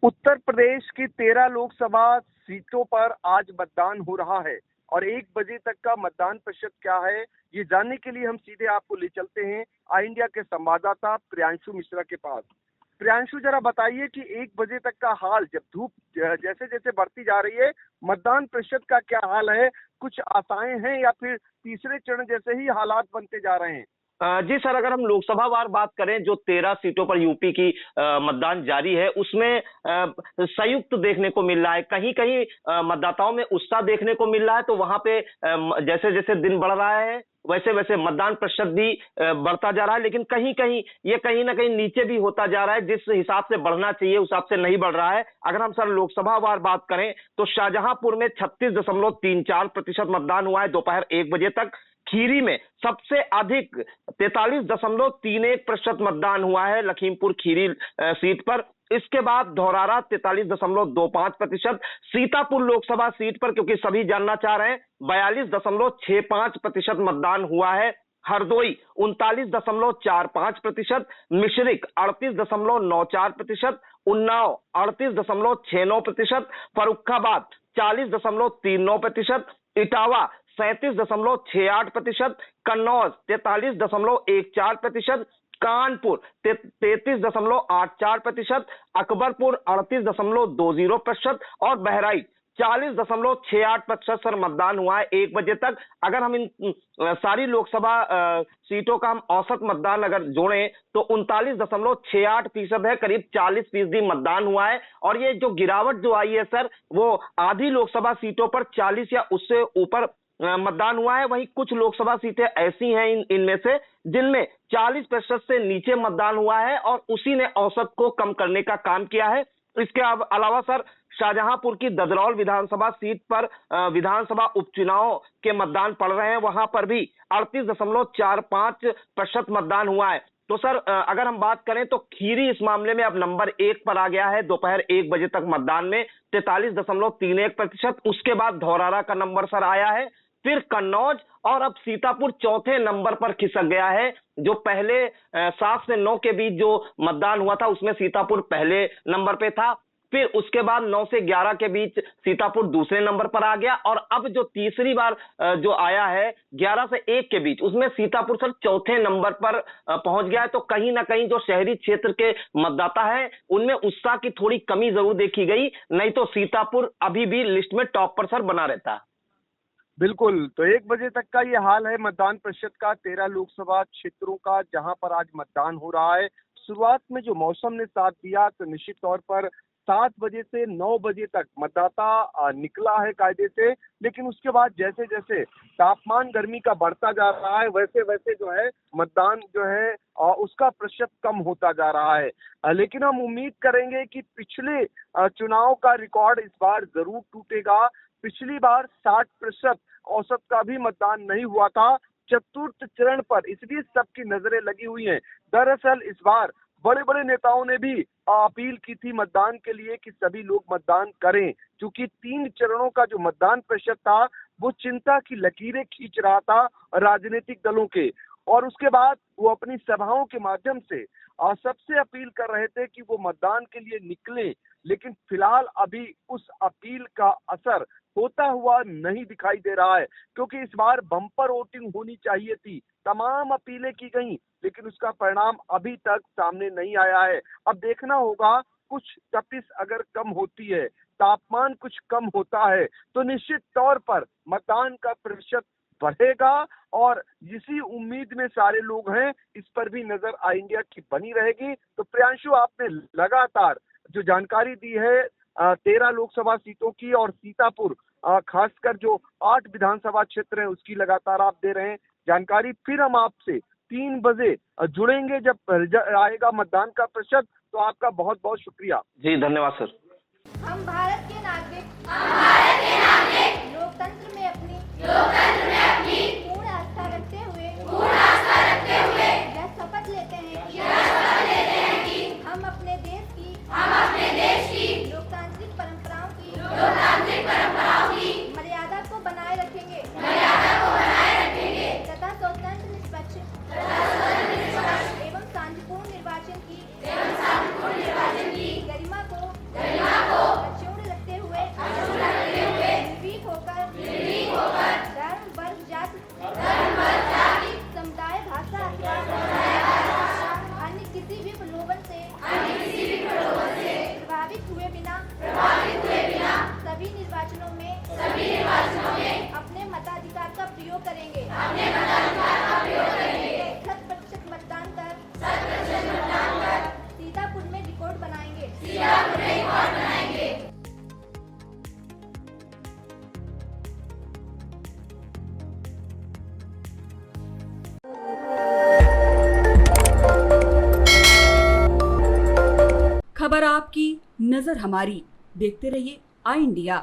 उत्तर प्रदेश की 13 लोकसभा सीटों पर आज मतदान हो रहा है और 1 बजे तक का मतदान प्रतिशत क्या है, ये जानने के लिए हम सीधे आपको ले चलते हैं आई इंडिया के संवाददाता प्रियांशु मिश्रा के पास। प्रियांशु, जरा बताइए कि 1 बजे तक का हाल, जब धूप जैसे जैसे बढ़ती जा रही है, मतदान प्रतिशत का क्या हाल है? कुछ आशाएं हैं या फिर तीसरे चरण जैसे ही हालात बनते जा रहे हैं? जी सर, अगर हम लोकसभा वार बात करें, जो 13 सीटों पर यूपी की मतदान जारी है, उसमें संयुक्त देखने को मिल रहा है। कहीं कहीं मतदाताओं में उत्साह देखने को मिल रहा है, तो वहां पे जैसे जैसे दिन बढ़ रहा है वैसे वैसे मतदान प्रतिशत भी बढ़ता जा रहा है, लेकिन कहीं कहीं ये कहीं ना कहीं नीचे भी होता जा रहा है। जिस हिसाब से बढ़ना चाहिए उस हिसाब से नहीं बढ़ रहा है। अगर हम सर लोकसभा वार बात करें तो शाहजहांपुर में 36.34% मतदान हुआ है दोपहर 1 बजे तक। खीरी में सबसे अधिक 43.31% मतदान हुआ है लखीमपुर खीरी सीट पर। इसके बाद धौरारा 43.25%, सीतापुर लोकसभा सीट पर, क्योंकि सभी जानना चाह रहे हैं, 42.65% मतदान हुआ है। हरदोई 39.45%, मिश्रिक 38.94%, उन्नाव 38.69%, फर्रुखाबाद 40.39%, इटावा 37.68%, कन्नौज 43.14%, कानपुर 33.84%, अकबरपुर 38.20% और बहराइच 40.68% सर मतदान हुआ है 1 बजे तक। अगर हम इन सारी लोकसभा सीटों का हम औसत मतदान अगर जोड़ें तो 39.68% है, करीब 40% मतदान हुआ है। और ये जो गिरावट जो आई है सर, वो आधी लोकसभा सीटों पर 40 या उससे ऊपर मतदान हुआ है। वहीं कुछ लोकसभा सीटें ऐसी हैं इनमें से जिनमें 40% से नीचे मतदान हुआ है और उसी ने औसत को कम करने का काम किया है। इसके अलावा सर, शाहजहांपुर की ददरौल विधानसभा सीट पर विधानसभा उपचुनाव के मतदान पड़ रहे हैं, वहां पर भी 38.45% मतदान हुआ है। तो सर, अगर हम बात करें तो खीरी इस मामले में अब नंबर 1 पर आ गया है दोपहर 1 बजे तक मतदान में 43.31%। उसके बाद धौरारा का नंबर सर आया है, फिर कन्नौज और अब सीतापुर चौथे नंबर पर खिसक गया है। जो पहले 7 से 9 के बीच जो मतदान हुआ था उसमें सीतापुर पहले नंबर पे था, फिर उसके बाद 9 से 11 के बीच सीतापुर दूसरे नंबर पर आ गया और अब जो तीसरी बार जो आया है 11 से 1 के बीच, उसमें सीतापुर सर चौथे नंबर पर पहुंच गया है। तो कहीं ना कहीं जो शहरी क्षेत्र के मतदाता है उनमें उत्साह की थोड़ी कमी जरूर देखी गई, नहीं तो सीतापुर अभी भी लिस्ट में टॉप पर सर बना रहता। बिल्कुल, तो 1 बजे तक का ये हाल है मतदान प्रतिशत का 13 लोकसभा क्षेत्रों का, जहां पर आज मतदान हो रहा है। शुरुआत में जो मौसम ने साथ दिया तो निश्चित तौर पर 7 बजे से 9 बजे तक मतदाता निकला है कायदे से, लेकिन उसके बाद जैसे जैसे तापमान गर्मी का बढ़ता जा रहा है वैसे वैसे जो है मतदान जो है उसका प्रतिशत कम होता जा रहा है। लेकिन हम उम्मीद करेंगे कि पिछले चुनाव का रिकॉर्ड इस बार जरूर टूटेगा। पिछली बार 60% औसत का भी मतदान नहीं हुआ था चतुर्थ चरण पर, इसलिए सबकी नजरें लगी हुई हैं। दरअसल इस बार बड़े बड़े नेताओं ने भी अपील की थी मतदान के लिए कि सभी लोग मतदान करें, क्योंकि 3 चरणों का जो मतदान प्रतिशत था वो चिंता की लकीरें खींच रहा था राजनीतिक दलों के। और उसके बाद वो अपनी सभाओं के माध्यम से सबसे अपील कर रहे थे कि वो मतदान के लिए निकलें, लेकिन फिलहाल अभी उस अपील का असर होता हुआ नहीं दिखाई दे रहा है, क्योंकि इस बार बम्पर वोटिंग होनी चाहिए थी। तमाम अपीलें की गई, लेकिन उसका परिणाम अभी तक सामने नहीं आया है। अब देखना होगा, कुछ तपिश अगर कम होती है, तापमान कुछ कम होता है, तो निश्चित तौर पर मतदान का प्रतिशत बढ़ेगा और इसी उम्मीद में सारे लोग हैं। इस पर भी नजर आई इंडिया की बनी रहेगी। तो प्रियांशु, आपने लगातार जो जानकारी दी है 13 लोकसभा सीटों की और सीतापुर खासकर जो 8 विधानसभा क्षेत्र है उसकी लगातार आप दे रहे हैं जानकारी। फिर हम आपसे 3 बजे जुड़ेंगे जब आएगा मतदान का प्रतिशत। तो आपका बहुत बहुत शुक्रिया। जी धन्यवाद सर। हम भारत के नागरिक लोकतंत्र में अपनी पूर्ण आस्था रखते हुए यह शपथ लेते हैं कि हम अपने देश की लोकतांत्रिक परंपराओं की मर्यादा को बनाए रखेंगे तथा स्वतंत्र निष्पक्ष एवं शांतिपूर्ण निर्वाचन की गरिमा को करेंगे। 100% मतदान कर सीतापुर में रिकॉर्ड बनाएंगे। खबर आपकी, नजर हमारी। देखते रहिए आई इंडिया।